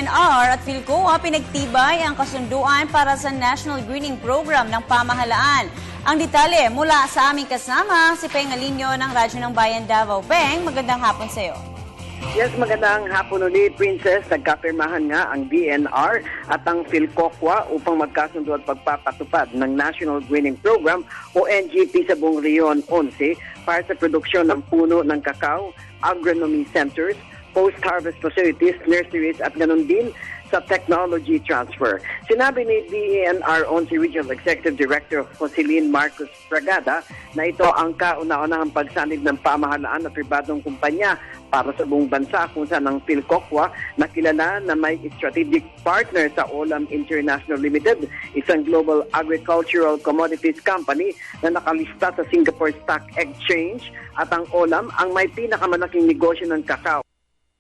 DENR at PhilCOA pinagtibay ang kasunduan para sa National Greening Program ng pamahalaan. Ang detalye mula sa aming kasama, si Peng Alinio ng Radyo ng Bayan Davao. Peng, magandang hapon sa iyo. Yes, magandang hapon ulit, Princess. Nagkapirmahan nga ang DENR at ang PhilCOA upang magkasundo at pagpapatupad ng National Greening Program o NGP sa buong Rion 11 para sa produksyon ng puno ng kakao, agronomy centers, post-harvest facilities, nurseries at ganun din sa technology transfer. Sinabi ni DENR 11 Regional Executive Director Jocelyn Marcos Bragada na ito ang kauna-unahang pagsanib ng pamahalaan at pribadong kumpanya para sa buong bansa kung saan ang PhilCOA na kilala na may strategic partner sa Olam International Limited, isang global agricultural commodities company na nakalista sa Singapore Stock Exchange, at ang Olam ang may pinakamalaking negosyo ng kakao.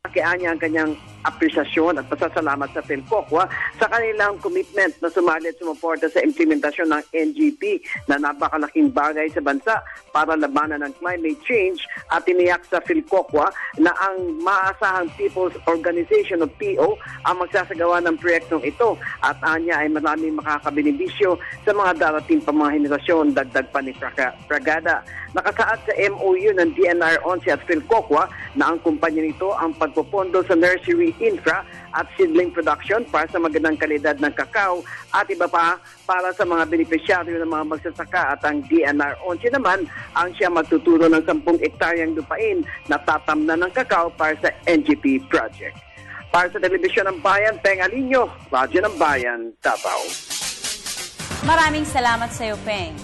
Kaya niya ang kanyang apresyasyon at pasasalamat sa PhilCOA sa kanilang commitment na sumali at sumuporta sa implementasyon ng NGP na napakalaking bagay sa bansa para labanan ng climate change, at tiniyak sa PhilCOA na ang maasahang People's Organization o PO ang magsasagawa ng proyektong ito, at anya ay maraming makakabenepisyo sa mga darating pa mga henerasyon, dagdag pa ni Bragada. Nakasaad sa MOU ng DENR 11 at PhilCOA na ang kumpanya nito ang pagpopondo sa nursery infra at seedling production para sa magandang kalidad ng kakao at iba pa para sa mga benepisyaryo ng mga magsasaka, at ang DENR 11 naman ang siya magtuturo ng 10 hektaryang lupain na tatamnan ng kakao para sa NGP project. Para sa Telebisyon ng Bayan, Peng Alinio, Radyo ng Bayan, Davao. Maraming salamat sa iyo, Peng.